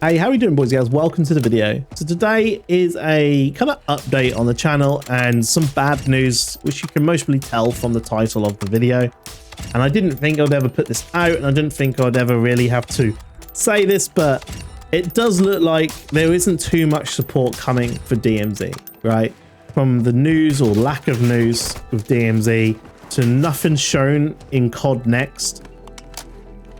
Hey, how are you doing, boys and girls? Welcome to the video. So today is a kind of update on the channel and some bad news, which you can mostly tell from the title of the video. And I didn't think I'd ever put this out, and I didn't think I'd ever really have to say this, but it does look like there isn't too much support coming for DMZ, right? From the news or lack of news with DMZ to nothing shown in COD Next.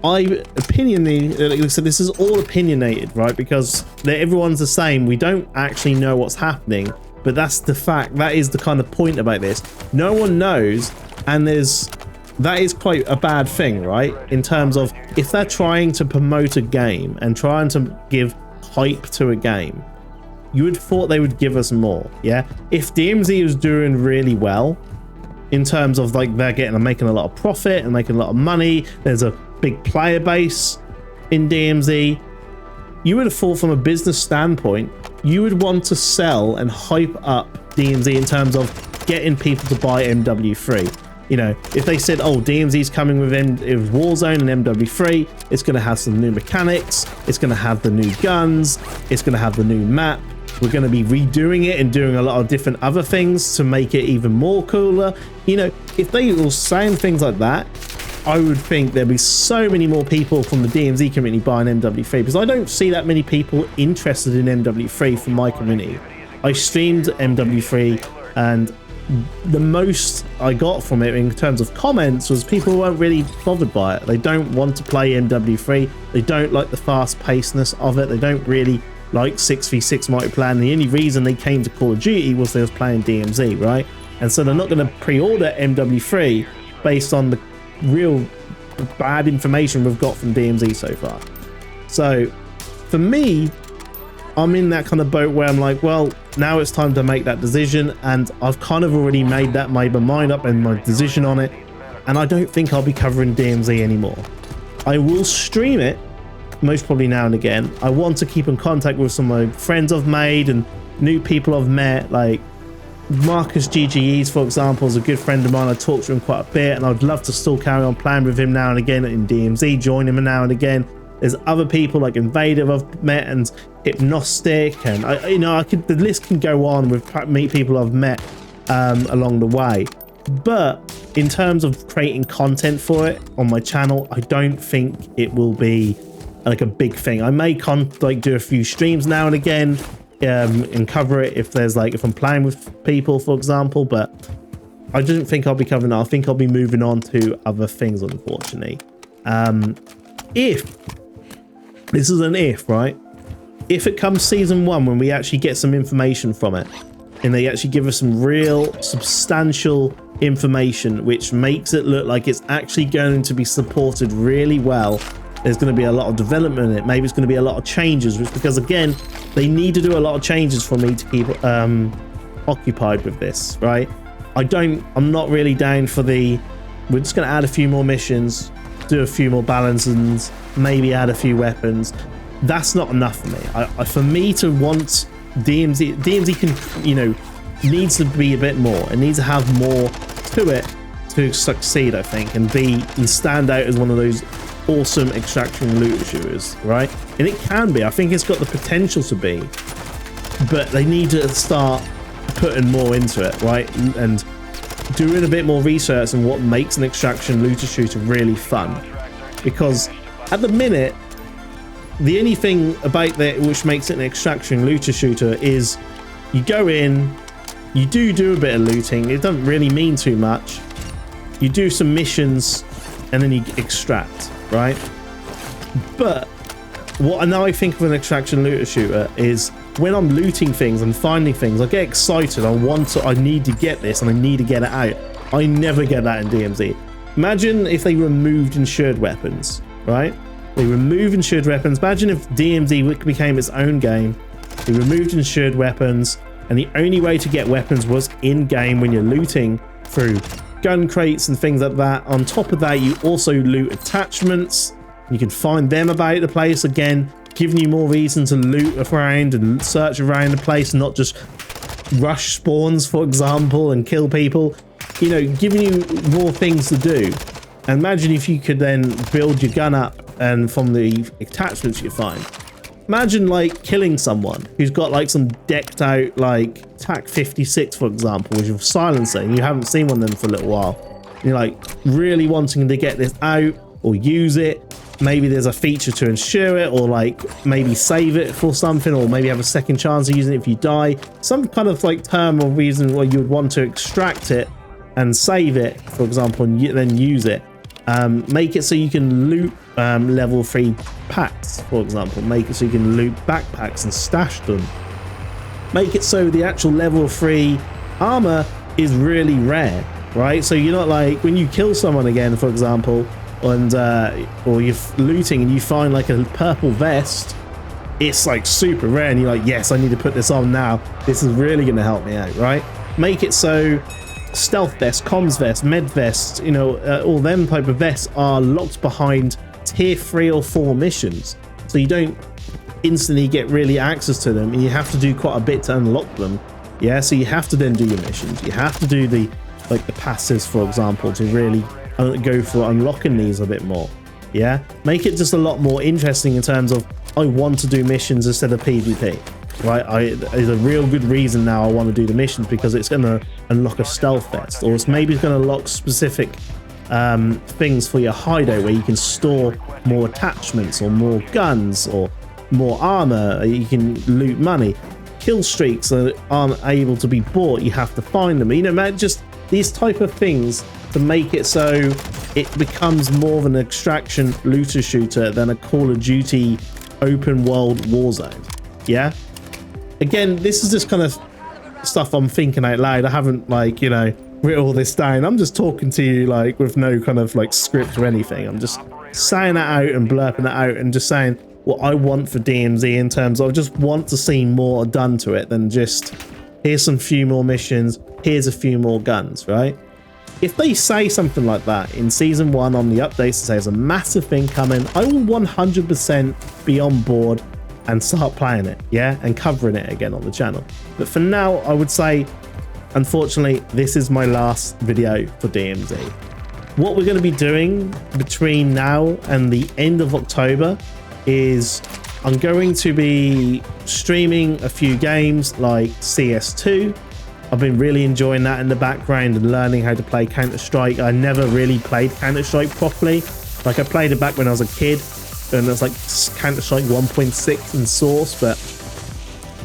Like I said, this is all opinionated, right? Because everyone's the same. We don't actually know what's happening, but that's the fact. That is the kind of point about this. No one knows, and that is quite a bad thing, right? In terms of if they're trying to promote a game and trying to give hype to a game, you would have thought they would give us more, yeah? If DMZ was doing really well, in terms of like they're making a lot of profit and making a lot of money, there's a big player base in DMZ, you would have thought from a business standpoint, you would want to sell and hype up DMZ in terms of getting people to buy MW3. You know, if they said, oh, DMZ's coming with Warzone and MW3, it's going to have some new mechanics, it's going to have the new guns, it's going to have the new map, we're going to be redoing it and doing a lot of different other things to make it even more cooler. You know, if they were saying things like that, I would think there'd be so many more people from the DMZ community buying MW3, because I don't see that many people interested in MW3 from my community. I streamed MW3 and the most I got from it in terms of comments was people weren't really bothered by it. They don't want to play MW3. They don't like the fast pacedness of it. They don't really like 6v6 multiplayer. And the only reason they came to Call of Duty was they was playing DMZ, right? And so they're not going to pre-order MW3 based on the real bad information we've got from DMZ so far. So for me, I'm in that kind of boat where I'm like, well, now it's time to make that decision, and I've kind of already made my mind up and my decision on it, and I don't think I'll be covering DMZ anymore. I will stream it most probably now and again. I want to keep in contact with some of my friends I've made and new people I've met, like Marcus GGEs, for example, is a good friend of mine. I talk to him quite a bit, and I'd love to still carry on playing with him now and again in DMZ, join him now and again. There's other people like Invader I've met, and Hypnostic, and the list can go on with people I've met along the way. But in terms of creating content for it on my channel, I don't think it will be like a big thing. I may do a few streams now and again and cover it if I'm playing with people, for example, but I don't think I'll be covering that. I think I'll be moving on to other things, unfortunately. If this is an if, right? If it comes season 1, when we actually get some information from it, and they actually give us some real substantial information, which makes it look like it's actually going to be supported really well, there's going to be a lot of development in it. Maybe it's going to be a lot of changes, because again, they need to do a lot of changes for me to keep occupied with this, right? I'm not really down for we're just going to add a few more missions, do a few more balances, maybe add a few weapons. That's not enough for me. For me to want DMZ can, needs to be a bit more. It needs to have more to it to succeed, I think, and stand out as one of those awesome extraction looter shooters, right? And it can be. I think it's got the potential to be, but they need to start putting more into it, right? And doing a bit more research on what makes an extraction looter shooter really fun. Because at the minute, the only thing about that which makes it an extraction looter shooter is you go in, you do a bit of looting, it doesn't really mean too much, you do some missions, and then you extract, right? But what now I think of an extraction looter shooter is when I'm looting things and finding things, I get excited, I need to get this and I need to get it out. I never get that in DMZ. Imagine if they removed insured weapons, right? They removed insured weapons. Imagine if DMZ became its own game. They removed insured weapons, and the only way to get weapons was in-game when you're looting through gun crates and things like that. On top of that, you also loot attachments. You can find them about the place again, giving you more reason to loot around and search around the place, not just rush spawns, for example, and kill people. Giving you more things to do. And imagine if you could then build your gun up and from the attachments you find. Imagine like killing someone who's got like some decked out like TAC 56, for example, which is silencer, and you haven't seen one of them for a little while. And you're like really wanting to get this out or use it. Maybe there's a feature to ensure it, or like maybe save it for something, or maybe have a second chance of using it if you die. Some kind of like term or reason where you would want to extract it and save it, for example, and then use it. Make it so you can loot level 3 packs, for example. Make it so you can loot backpacks and stash them. Make it so the actual level 3 armor is really rare, right? So you're not like when you kill someone again, for example, and or you're looting and you find like a purple vest, it's like super rare and you're like, yes, I need to put this on now. This is really going to help me out, right? Make it so stealth vest, comms vest, med vest, you know, all them type of vests are locked behind tier 3 or 4 missions, so you don't instantly get really access to them, and you have to do quite a bit to unlock them. Yeah, so you have to then do your missions, you have to do the like the passives, for example, to really go for unlocking these a bit more. Yeah, make it just a lot more interesting in terms of I want to do missions instead of PvP, right? There's a real good reason now I want to do the missions, because it's going to unlock a stealth vest, or it's maybe going to unlock specific things for your hideout where you can store more attachments or more guns or more armor. You can loot money. Kill streaks that aren't able to be bought, you have to find them. You know, man, just these type of things to make it so it becomes more of an extraction looter shooter than a Call of Duty open world warzone. Yeah, again, this is just kind of stuff I'm thinking out loud. I haven't like, you know, written all this down. I'm just talking to you like with no kind of like script or anything. I'm just saying that out and blurping it out and just saying what I want for DMZ in terms of I just want to see more done to it than just here's some few more missions, here's a few more guns, right? If they say something like that in season 1 on the updates, to say there's a massive thing coming, I will 100% be on board and start playing it, yeah, and covering it again on the channel. But for now, I would say, unfortunately, this is my last video for DMZ. What we're going to be doing between now and the end of October is I'm going to be streaming a few games like CS2. I've been really enjoying that in the background and learning how to play Counter-Strike. I never really played Counter-Strike properly. Like I played it back when I was a kid, and it was like Counter-Strike 1.6 in Source, but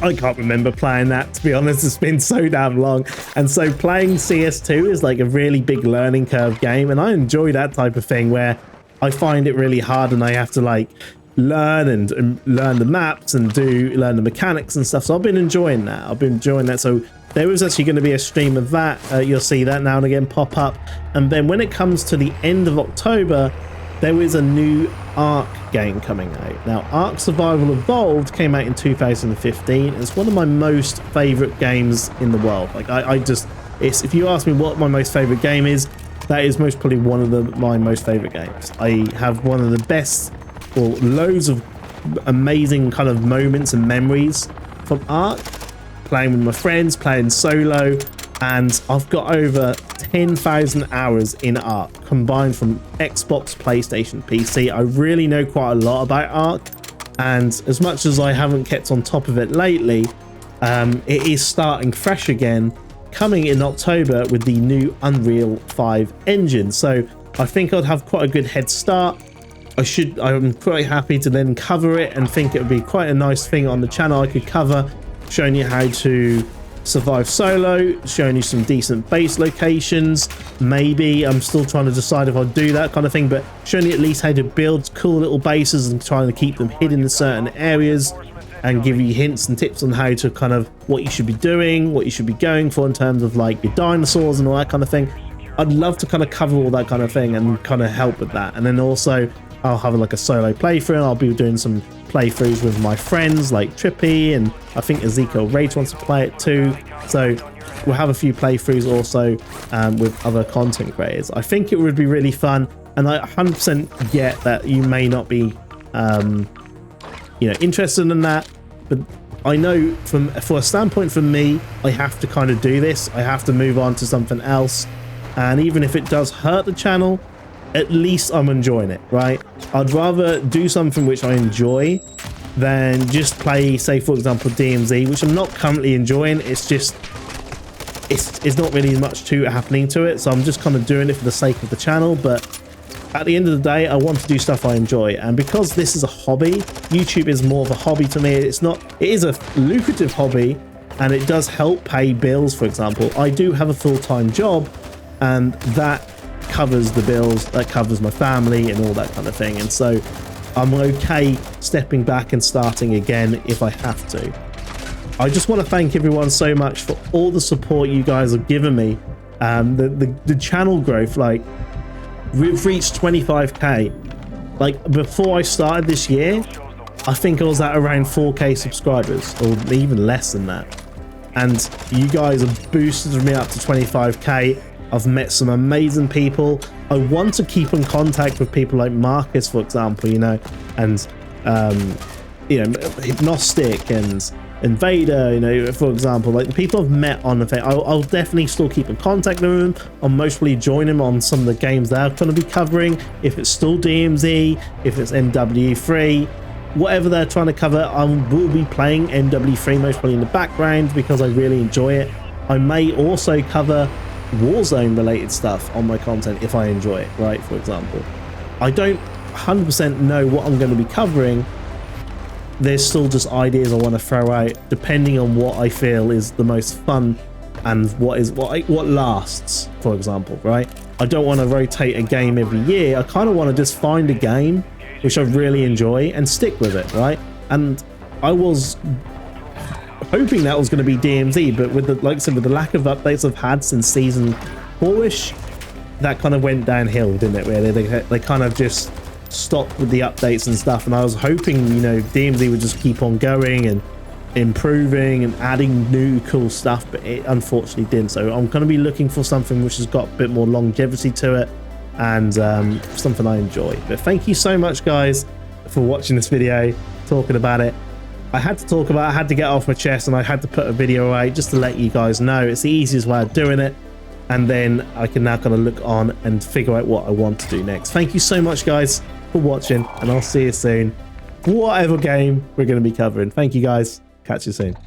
I can't remember playing that, to be honest. It's been so damn long. And so playing CS2 is like a really big learning curve game, and I enjoy that type of thing where I find it really hard and I have to like learn and learn the maps and learn the mechanics and stuff. So I've been enjoying that. So there is actually going to be a stream of that. You'll see that now and again pop up. And then when it comes to the end of October, there is a new Ark game coming out. Now, Ark Survival Evolved came out in 2015. It's one of my most favorite games in the world. Like if you ask me what my most favorite game is, that is most probably one of my most favorite games. I have one of the best, or loads of amazing kind of moments and memories from Ark, playing with my friends, playing solo, and I've got over 10,000 hours in Ark combined from Xbox, PlayStation, PC. I really know quite a lot about Ark, and as much as I haven't kept on top of it lately, it is starting fresh again, coming in October with the new Unreal 5 engine. So I think I'd have quite a good head start. I'm quite happy to then cover it and think it would be quite a nice thing on the channel I could cover, showing you how to survive solo, showing you some decent base locations. Maybe I'm still trying to decide if I'll do that kind of thing, but showing you at least how to build cool little bases and trying to keep them hidden in certain areas, and give you hints and tips on how to kind of what you should be doing, what you should be going for in terms of like your dinosaurs and all that kind of thing. I'd love to kind of cover all that kind of thing and kind of help with that. And then also I'll have like a solo playthrough, and I'll be doing some playthroughs with my friends like Trippy, and I think Ezekiel Rage wants to play it too. So we'll have a few playthroughs also with other content creators. I think it would be really fun, and I 100% get that you may not be interested in that, but I know for a standpoint from me, I have to kind of do this. I have to move on to something else, and even if it does hurt the channel, at least I'm enjoying it, right? I'd rather do something which I enjoy than just play, say for example, DMZ, which I'm not currently enjoying. It's just, it's not really much happening to it, so I'm just kind of doing it for the sake of the channel. But at the end of the day, I want to do stuff I enjoy, and because this is a hobby, YouTube is more of a hobby to me. It is a lucrative hobby, and it does help pay bills. For example, I do have a full-time job, and that covers the bills, that covers my family and all that kind of thing, and so I'm okay stepping back and starting again if I have to. I just want to thank everyone so much for all the support you guys have given me. The channel growth, like, we've reached 25k. Like, before I started this year, I think I was at around 4k subscribers, or even less than that, and you guys have boosted me up to 25k. I've met some amazing people. I want to keep in contact with people like Marcus, for example, you know, and you know, Hypnostic and Invader, you know, for example, like the people I've met on the thing. I'll definitely still keep in contact with them. I'll mostly join them on some of the games they're going to be covering. If it's still DMZ, if it's MW3, whatever they're trying to cover, I will be playing MW3 most probably in the background because I really enjoy it. I may also cover Warzone related stuff on my content if I enjoy it, right? For example, I don't 100% know what I'm going to be covering. There's still just ideas I want to throw out depending on what I feel is the most fun and what lasts, for example, right? I don't want to rotate a game every year. I kind of want to just find a game which I really enjoy and stick with it, right? And I was hoping that was going to be DMZ, but with the, like I said, with the lack of updates I've had since season 4ish, that kind of went downhill, didn't it? Really, they kind of just stopped with the updates and stuff, and I was hoping, you know, DMZ would just keep on going and improving and adding new cool stuff, but it unfortunately didn't. So I'm going to be looking for something which has got a bit more longevity to it, and something I enjoy. But thank you so much, guys, for watching this video, talking about it. I had to talk about it, I had to get off my chest, and I had to put a video out just to let you guys know. It's the easiest way of doing it, and then I can now kind of look on and figure out what I want to do next. Thank you so much, guys, for watching, and I'll see you soon, whatever game we're going to be covering. Thank you, guys. Catch you soon.